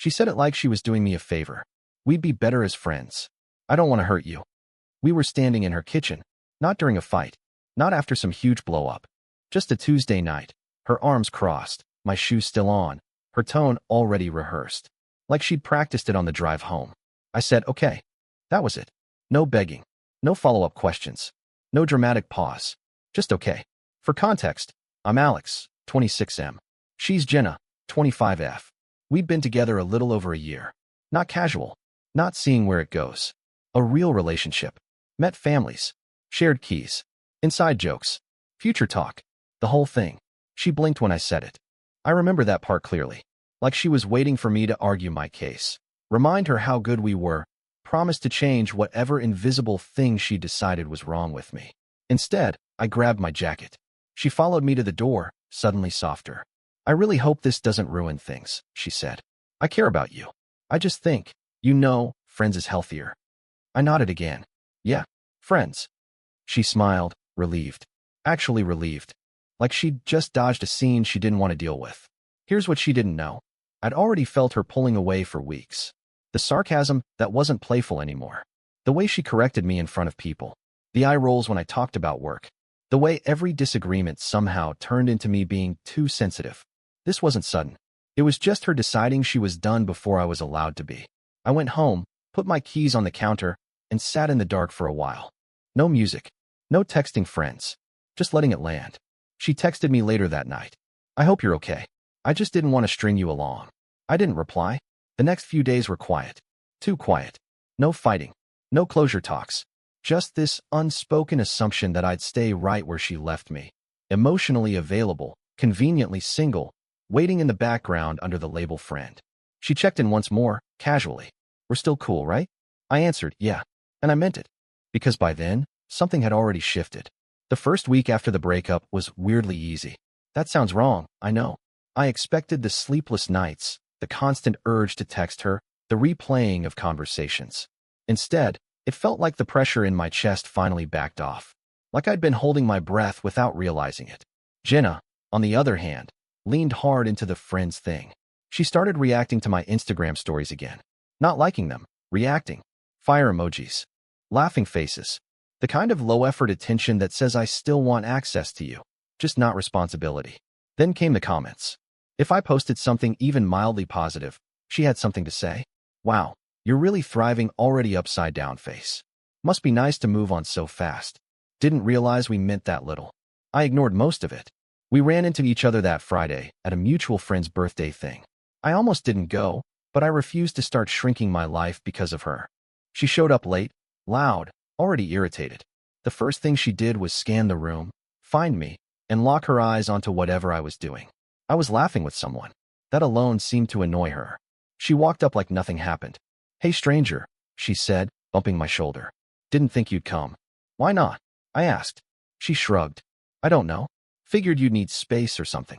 She said it like she was doing me a favor. We'd be better as friends. I don't want to hurt you. We were standing in her kitchen, not during a fight, not after some huge blow-up. Just a Tuesday night, her arms crossed, my shoes still on, her tone already rehearsed, like she'd practiced it on the drive home. I said, okay. That was it. No begging, no follow-up questions, no dramatic pause, just okay. For context, I'm Alex, 26M. She's Jenna, 25F. We'd been together a little over a year. Not casual, not seeing where it goes. A real relationship. Met families, shared keys, inside jokes, future talk, the whole thing. She blinked when I said it. I remember that part clearly, like she was waiting for me to argue my case, remind her how good we were, promise to change whatever invisible thing she decided was wrong with me. Instead, I grabbed my jacket. She followed me to the door, suddenly softer. I really hope this doesn't ruin things, she said. I care about you. I just think, friends is healthier. I nodded again. Yeah, friends. She smiled, relieved. Actually relieved. Like she'd just dodged a scene she didn't want to deal with. Here's what she didn't know. I'd already felt her pulling away for weeks. The sarcasm that wasn't playful anymore. The way she corrected me in front of people. The eye rolls when I talked about work. The way every disagreement somehow turned into me being too sensitive. This wasn't sudden. It was just her deciding she was done before I was allowed to be. I went home, put my keys on the counter, and sat in the dark for a while. No music. No texting friends. Just letting it land. She texted me later that night. I hope you're okay. I just didn't want to string you along. I didn't reply. The next few days were quiet. Too quiet. No fighting. No closure talks. Just this unspoken assumption that I'd stay right where she left me. Emotionally available, conveniently single, waiting in the background under the label friend. She checked in once more, casually. We're still cool, right? I answered, yeah. And I meant it. Because by then, something had already shifted. The first week after the breakup was weirdly easy. That sounds wrong, I know. I expected the sleepless nights, the constant urge to text her, the replaying of conversations. Instead, it felt like the pressure in my chest finally backed off. Like I'd been holding my breath without realizing it. Jenna, on the other hand, leaned hard into the friends thing. She started reacting to my Instagram stories again. Not liking them, reacting. Fire emojis. Laughing faces. The kind of low-effort attention that says I still want access to you, just not responsibility. Then came the comments. If I posted something even mildly positive, she had something to say. Wow, you're really thriving already upside down face. Must be nice to move on so fast. Didn't realize we meant that little. I ignored most of it. We ran into each other that Friday at a mutual friend's birthday thing. I almost didn't go, but I refused to start shrinking my life because of her. She showed up late, loud, already irritated. The first thing she did was scan the room, find me, and lock her eyes onto whatever I was doing. I was laughing with someone. That alone seemed to annoy her. She walked up like nothing happened. Hey stranger, she said, bumping my shoulder. Didn't think you'd come. Why not? I asked. She shrugged. I don't know. Figured you'd need space or something.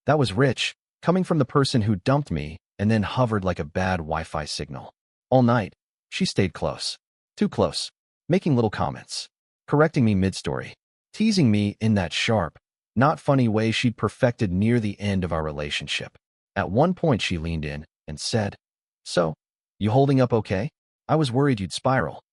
That was rich, coming from the person who dumped me and then hovered like a bad Wi-Fi signal. All night, she stayed close. Too close. Making little comments. Correcting me mid-story. Teasing me in that sharp, not funny way she'd perfected near the end of our relationship. At one point she leaned in and said, "So, you holding up okay? I was worried you'd spiral."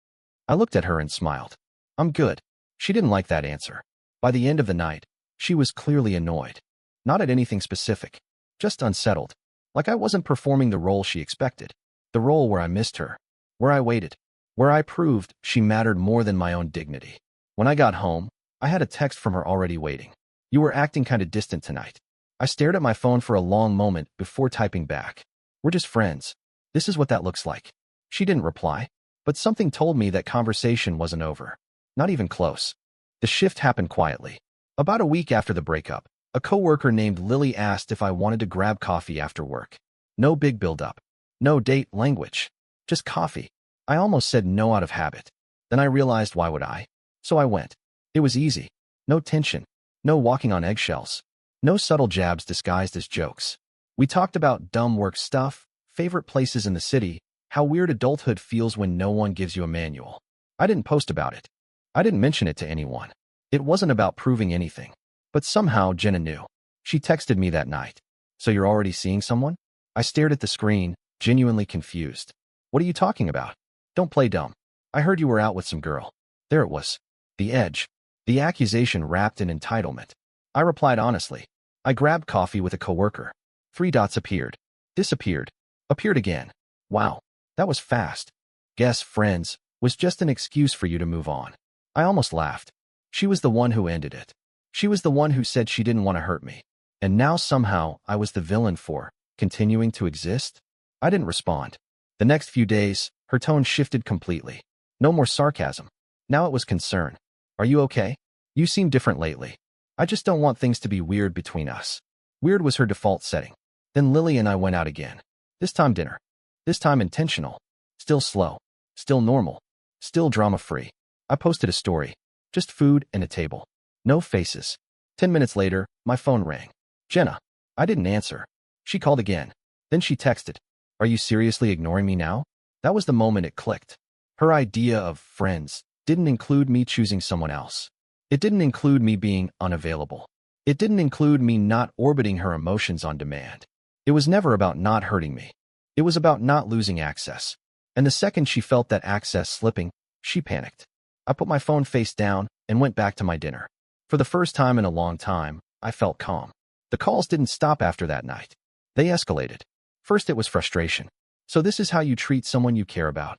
I looked at her and smiled. I'm good. She didn't like that answer. By the end of the night, she was clearly annoyed. Not at anything specific. Just unsettled. Like I wasn't performing the role she expected. The role where I missed her. Where I waited. Where I proved she mattered more than my own dignity. When I got home, I had a text from her already waiting. You were acting kind of distant tonight. I stared at my phone for a long moment before typing back. We're just friends. This is what that looks like. She didn't reply, but something told me that conversation wasn't over. Not even close. The shift happened quietly. About a week after the breakup, a coworker named Lily asked if I wanted to grab coffee after work. No big build-up. No date language. Just coffee. I almost said no out of habit. Then I realized why would I? So I went. It was easy. No tension. No walking on eggshells. No subtle jabs disguised as jokes. We talked about dumb work stuff, favorite places in the city, how weird adulthood feels when no one gives you a manual. I didn't post about it. I didn't mention it to anyone. It wasn't about proving anything. But somehow Jenna knew. She texted me that night. So you're already seeing someone? I stared at the screen, genuinely confused. What are you talking about? Don't play dumb. I heard you were out with some girl. There it was. The edge. The accusation wrapped in entitlement. I replied honestly. I grabbed coffee with a coworker. 3 dots appeared. Disappeared. Appeared again. Wow. That was fast. Guess friends was just an excuse for you to move on. I almost laughed. She was the one who ended it. She was the one who said she didn't want to hurt me. And now somehow I was the villain for continuing to exist? I didn't respond. The next few days, her tone shifted completely. No more sarcasm. Now it was concern. Are you okay? You seem different lately. I just don't want things to be weird between us. Weird was her default setting. Then Lily and I went out again. This time dinner. This time intentional. Still slow. Still normal. Still drama-free. I posted a story. Just food and a table. No faces. 10 minutes later, my phone rang. Jenna. I didn't answer. She called again. Then she texted. Are you seriously ignoring me now? That was the moment it clicked. Her idea of friends didn't include me choosing someone else. It didn't include me being unavailable. It didn't include me not orbiting her emotions on demand. It was never about not hurting me. It was about not losing access. And the second she felt that access slipping, she panicked. I put my phone face down and went back to my dinner. For the first time in a long time, I felt calm. The calls didn't stop after that night. They escalated. First it was frustration. So this is how you treat someone you care about.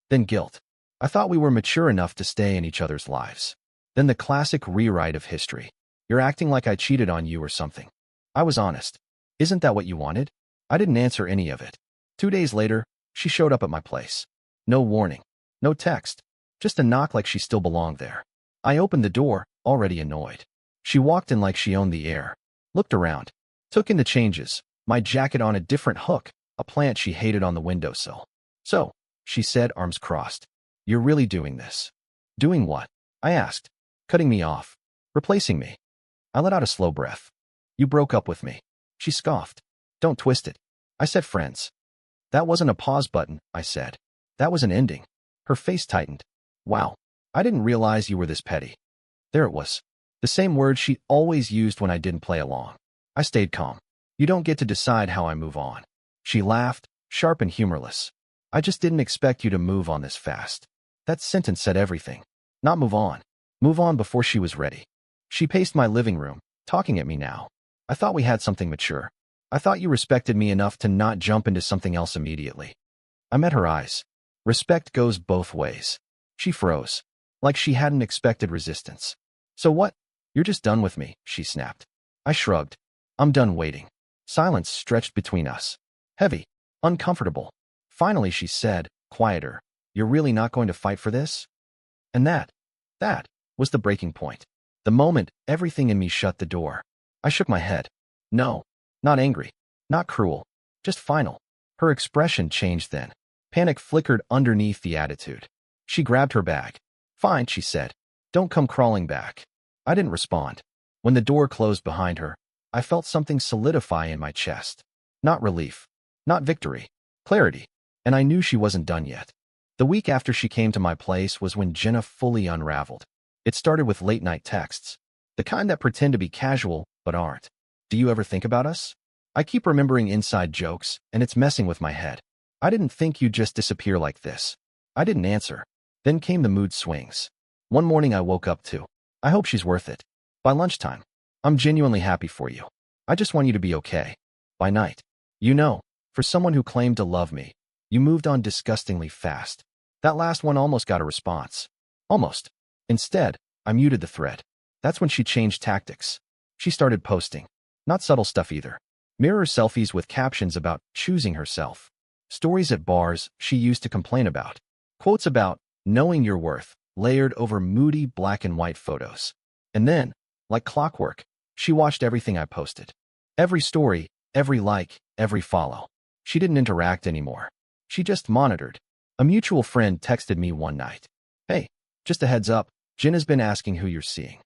Then guilt. I thought we were mature enough to stay in each other's lives. Then the classic rewrite of history. You're acting like I cheated on you or something. I was honest. Isn't that what you wanted? I didn't answer any of it. 2 days later, she showed up at my place. No warning. No text. Just a knock like she still belonged there. I opened the door, already annoyed. She walked in like she owned the air. Looked around. Took in the changes. My jacket on a different hook. A plant she hated on the windowsill. So, she said, arms crossed. You're really doing this. Doing what? I asked. Cutting me off. Replacing me. I let out a slow breath. You broke up with me. She scoffed. Don't twist it. I said friends. That wasn't a pause button, I said. That was an ending. Her face tightened. Wow. I didn't realize you were this petty. There it was. The same word she always used when I didn't play along. I stayed calm. You don't get to decide how I move on. She laughed, sharp and humorless. I just didn't expect you to move on this fast. That sentence said everything. Not move on. Move on before she was ready. She paced my living room, talking at me now. I thought we had something mature. I thought you respected me enough to not jump into something else immediately. I met her eyes. Respect goes both ways. She froze, like she hadn't expected resistance. So what? You're just done with me, she snapped. I shrugged. I'm done waiting. Silence stretched between us. Heavy. Uncomfortable. Finally she said, quieter, you're really not going to fight for this? And that was the breaking point. The moment everything in me shut the door. I shook my head. No, not angry, not cruel, just final. Her expression changed then. Panic flickered underneath the attitude. She grabbed her bag. Fine, she said. Don't come crawling back. I didn't respond. When the door closed behind her, I felt something solidify in my chest. Not relief. Not victory. Clarity. And I knew she wasn't done yet. The week after she came to my place was when Jenna fully unraveled. It started with late-night texts. The kind that pretend to be casual, but aren't. Do you ever think about us? I keep remembering inside jokes, and it's messing with my head. I didn't think you'd just disappear like this. I didn't answer. Then came the mood swings. One morning I woke up to, I hope she's worth it. By lunchtime, I'm genuinely happy for you. I just want you to be okay. By night, you know, for someone who claimed to love me, you moved on disgustingly fast. That last one almost got a response. Almost. Instead, I muted the thread. That's when she changed tactics. She started posting. Not subtle stuff either. Mirror selfies with captions about choosing herself. Stories at bars she used to complain about. Quotes about knowing your worth, layered over moody black and white photos. And then, like clockwork, she watched everything I posted. Every story, every like, every follow. She didn't interact anymore. She just monitored. A mutual friend texted me one night. Hey, just a heads up, Jen has been asking who you're seeing.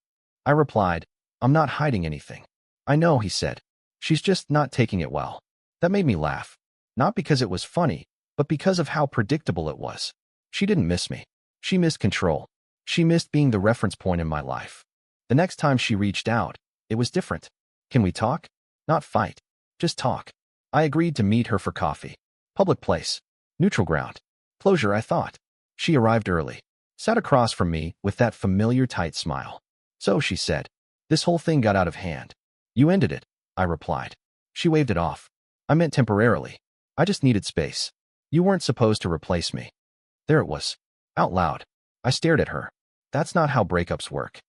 I replied, I'm not hiding anything. I know, he said. She's just not taking it well. That made me laugh. Not because it was funny, but because of how predictable it was. She didn't miss me. She missed control. She missed being the reference point in my life. The next time she reached out, it was different. Can we talk? Not fight. Just talk. I agreed to meet her for coffee. Public place. Neutral ground. Closure, I thought. She arrived early. Sat across from me with that familiar tight smile. So, she said, this whole thing got out of hand. You ended it, I replied. She waved it off. I meant temporarily. I just needed space. You weren't supposed to replace me. There it was. Out loud. I stared at her. That's not how breakups work.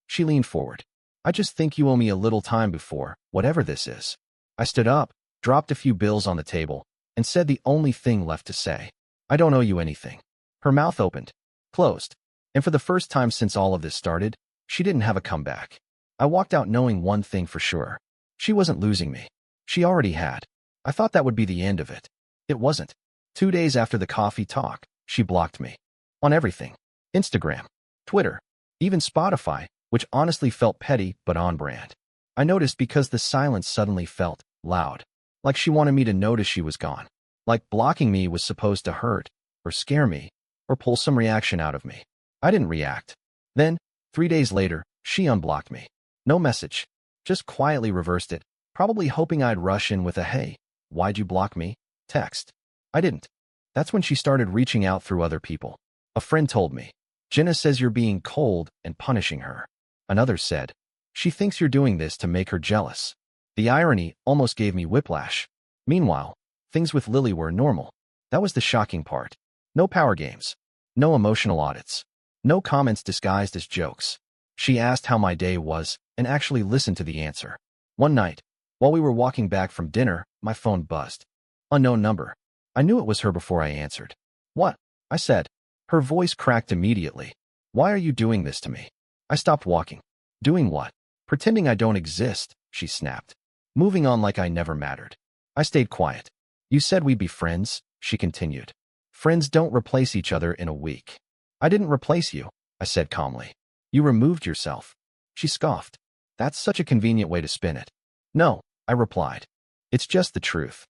She leaned forward. I just think you owe me a little time before, whatever this is. I stood up, dropped a few bills on the table, and said the only thing left to say. I don't owe you anything. Her mouth opened, closed, and for the first time since all of this started, she didn't have a comeback. I walked out knowing one thing for sure. She wasn't losing me. She already had. I thought that would be the end of it. It wasn't. 2 days after the coffee talk, she blocked me. On everything. Instagram, Twitter, even Spotify, which honestly felt petty but on brand. I noticed because the silence suddenly felt loud. Like she wanted me to notice she was gone. Like blocking me was supposed to hurt, or scare me, or pull some reaction out of me. I didn't react. Then, 3 days later, she unblocked me. No message. Just quietly reversed it, probably hoping I'd rush in with a "Hey, why'd you block me?" text. I didn't. That's when she started reaching out through other people. A friend told me, Jenna says you're being cold and punishing her. Another said, she thinks you're doing this to make her jealous. The irony almost gave me whiplash. Meanwhile, things with Lily were normal. That was the shocking part. No power games. No emotional audits. No comments disguised as jokes. She asked how my day was and actually listened to the answer. One night, while we were walking back from dinner, my phone buzzed. Unknown number. I knew it was her before I answered. What? I said. Her voice cracked immediately. Why are you doing this to me? I stopped walking. Doing what? Pretending I don't exist, she snapped. Moving on like I never mattered. I stayed quiet. You said we'd be friends, she continued. Friends don't replace each other in a week. I didn't replace you, I said calmly. You removed yourself. She scoffed. That's such a convenient way to spin it. No, I replied. It's just the truth.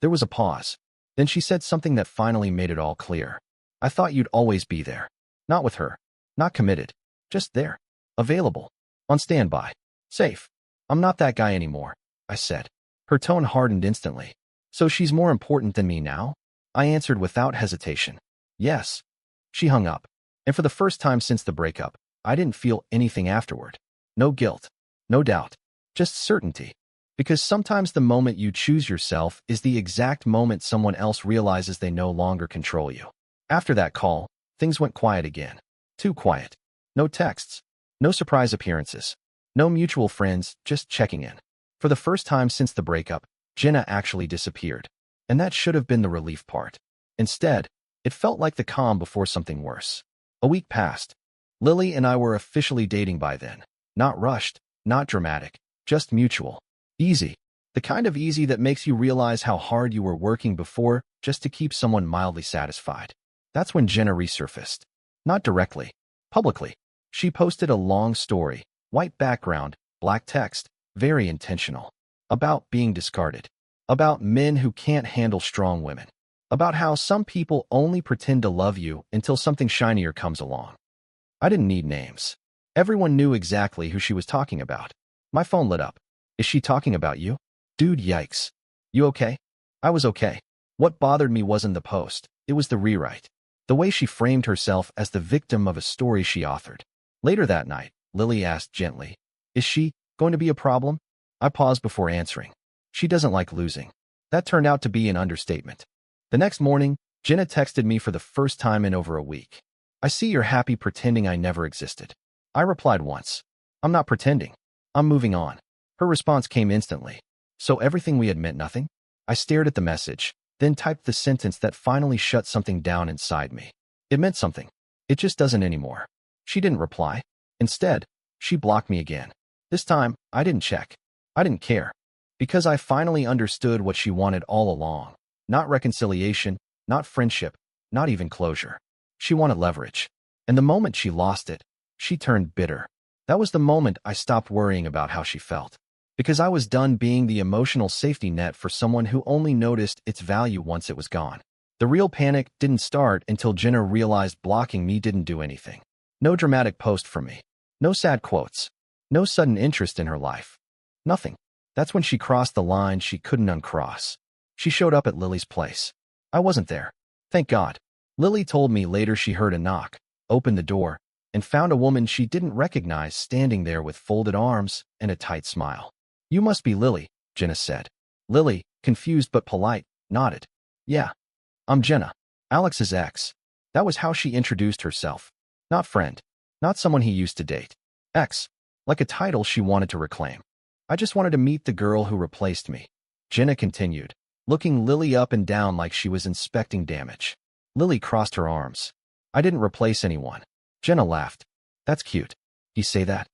There was a pause. Then she said something that finally made it all clear. I thought you'd always be there. Not with her. Not committed. Just there. Available. On standby. Safe. I'm not that guy anymore, I said. Her tone hardened instantly. So she's more important than me now? I answered without hesitation. Yes. She hung up. And for the first time since the breakup, I didn't feel anything afterward. No guilt. No doubt. Just certainty. Because sometimes the moment you choose yourself is the exact moment someone else realizes they no longer control you. After that call, things went quiet again. Too quiet. No texts. No surprise appearances. No mutual friends, just checking in. For the first time since the breakup, Jenna actually disappeared. And that should have been the relief part. Instead, it felt like the calm before something worse. A week passed. Lily and I were officially dating by then. Not rushed, not dramatic, just mutual. Easy. The kind of easy that makes you realize how hard you were working before just to keep someone mildly satisfied. That's when Jenna resurfaced. Not directly. Publicly. She posted a long story, white background, black text, very intentional. About being discarded. About men who can't handle strong women. About how some people only pretend to love you until something shinier comes along. I didn't need names. Everyone knew exactly who she was talking about. My phone lit up. Is she talking about you? Dude, yikes. You okay? I was okay. What bothered me wasn't the post. It was the rewrite. The way she framed herself as the victim of a story she authored. Later that night, Lily asked gently, is she going to be a problem? I paused before answering. She doesn't like losing. That turned out to be an understatement. The next morning, Jenna texted me for the first time in over a week. I see you're happy pretending I never existed. I replied once. I'm not pretending. I'm moving on. Her response came instantly. So everything we had meant nothing? I stared at the message, then typed the sentence that finally shut something down inside me. It meant something. It just doesn't anymore. She didn't reply. Instead, she blocked me again. This time, I didn't check. I didn't care. Because I finally understood what she wanted all along. Not reconciliation, not friendship, not even closure. She wanted leverage. And the moment she lost it, she turned bitter. That was the moment I stopped worrying about how she felt. Because I was done being the emotional safety net for someone who only noticed its value once it was gone. The real panic didn't start until Jenna realized blocking me didn't do anything. No dramatic post from me. No sad quotes. No sudden interest in her life. Nothing. That's when she crossed the line she couldn't uncross. She showed up at Lily's place. I wasn't there. Thank God. Lily told me later she heard a knock, opened the door, and found a woman she didn't recognize standing there with folded arms and a tight smile. You must be Lily, Jenna said. Lily, confused but polite, nodded. Yeah, I'm Jenna, Alex's ex. That was how she introduced herself. Not friend. Not someone he used to date. Ex. Like a title she wanted to reclaim. I just wanted to meet the girl who replaced me. Jenna continued, looking Lily up and down like she was inspecting damage. Lily crossed her arms. I didn't replace anyone. Jenna laughed. That's cute. You say that?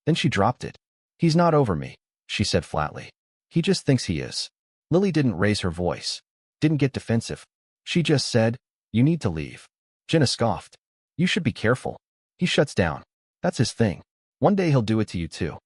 Then she dropped it. He's not over me, she said flatly. He just thinks he is. Lily didn't raise her voice. Didn't get defensive. She just said, you need to leave. Jenna scoffed. You should be careful. He shuts down. That's his thing. One day he'll do it to you too.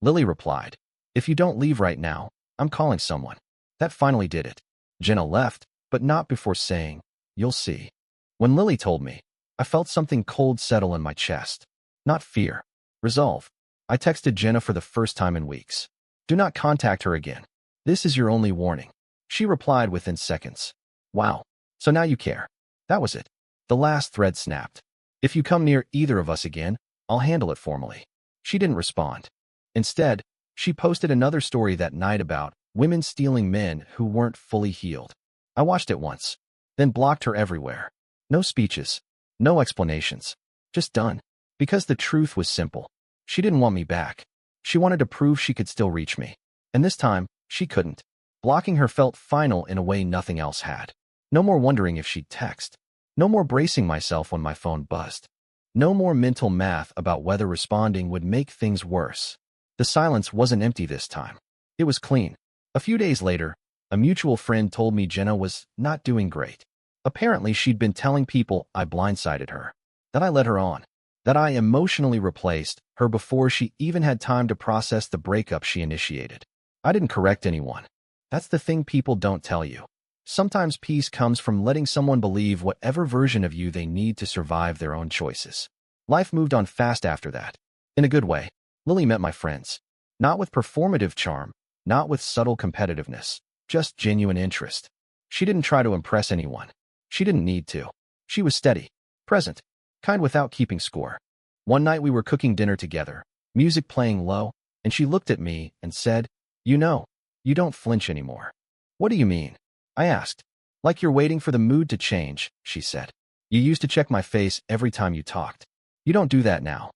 Lily replied, if you don't leave right now, I'm calling someone. That finally did it. Jenna left, but not before saying, you'll see. When Lily told me, I felt something cold settle in my chest. Not fear. Resolve. I texted Jenna for the first time in weeks. Do not contact her again. This is your only warning. She replied within seconds. Wow. So now you care. That was it. The last thread snapped. If you come near either of us again, I'll handle it formally. She didn't respond. Instead, she posted another story that night about women stealing men who weren't fully healed. I watched it once, then blocked her everywhere. No speeches, no explanations. Just done. Because the truth was simple. She didn't want me back. She wanted to prove she could still reach me. And this time, she couldn't. Blocking her felt final in a way nothing else had. No more wondering if she'd text. No more bracing myself when my phone buzzed. No more mental math about whether responding would make things worse. The silence wasn't empty this time. It was clean. A few days later, a mutual friend told me Jenna was not doing great. Apparently, she'd been telling people I blindsided her, that I led her on, that I emotionally replaced her before she even had time to process the breakup she initiated. I didn't correct anyone. That's the thing people don't tell you. Sometimes peace comes from letting someone believe whatever version of you they need to survive their own choices. Life moved on fast after that. In a good way, Lily met my friends. Not with performative charm, not with subtle competitiveness, just genuine interest. She didn't try to impress anyone. She didn't need to. She was steady, present, kind without keeping score. One night we were cooking dinner together, music playing low, and she looked at me and said, you know, you don't flinch anymore. What do you mean? I asked. Like you're waiting for the mood to change, she said. You used to check my face every time you talked. You don't do that now.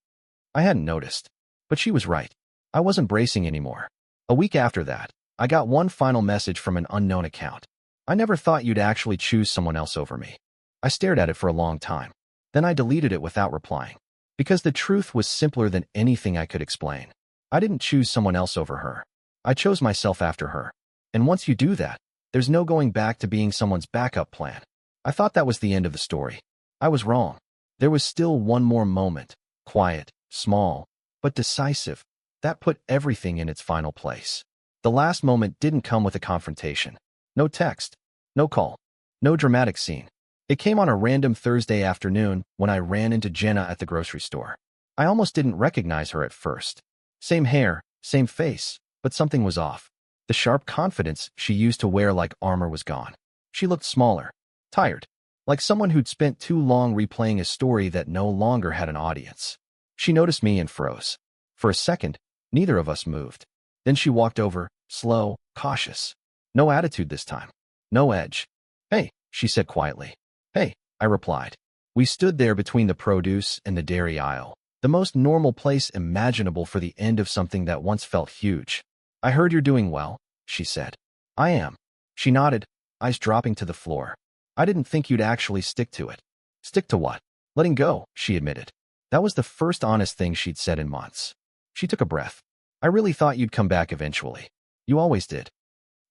I hadn't noticed. But she was right. I wasn't bracing anymore. A week after that, I got one final message from an unknown account. I never thought you'd actually choose someone else over me. I stared at it for a long time. Then I deleted it without replying. Because the truth was simpler than anything I could explain. I didn't choose someone else over her. I chose myself after her. And once you do that, there's no going back to being someone's backup plan. I thought that was the end of the story. I was wrong. There was still one more moment, quiet, small, but decisive, that put everything in its final place. The last moment didn't come with a confrontation. No text, no call, no dramatic scene. It came on a random Thursday afternoon when I ran into Jenna at the grocery store. I almost didn't recognize her at first. Same hair, same face, but something was off. The sharp confidence she used to wear like armor was gone. She looked smaller, tired, like someone who'd spent too long replaying a story that no longer had an audience. She noticed me and froze. For a second, neither of us moved. Then she walked over, slow, cautious. No attitude this time. No edge. Hey, she said quietly. Hey, I replied. We stood there between the produce and the dairy aisle, the most normal place imaginable for the end of something that once felt huge. I heard you're doing well, she said. I am. She nodded, eyes dropping to the floor. I didn't think you'd actually stick to it. Stick to what? Letting go, she admitted. That was the first honest thing she'd said in months. She took a breath. I really thought you'd come back eventually. You always did.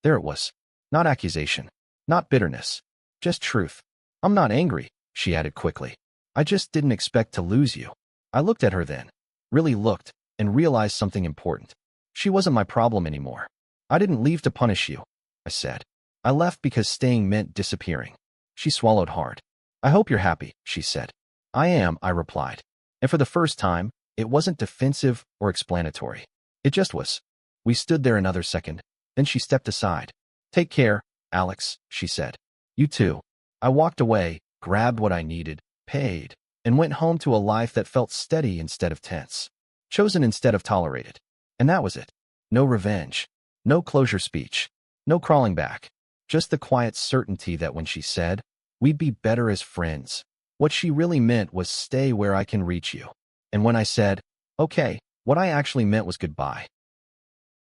There it was. Not accusation. Not bitterness. Just truth. I'm not angry, she added quickly. I just didn't expect to lose you. I looked at her then. Really looked, and realized something important. She wasn't my problem anymore. I didn't leave to punish you, I said. I left because staying meant disappearing. She swallowed hard. I hope you're happy, she said. I am, I replied. And for the first time, it wasn't defensive or explanatory. It just was. We stood there another second. Then she stepped aside. Take care, Alex, she said. You too. I walked away, grabbed what I needed, paid, and went home to a life that felt steady instead of tense. Chosen instead of tolerated. And that was it. No revenge. No closure speech. No crawling back. Just the quiet certainty that when she said, "We'd be better as friends," what she really meant was stay where I can reach you. And when I said, "Okay," what I actually meant was goodbye.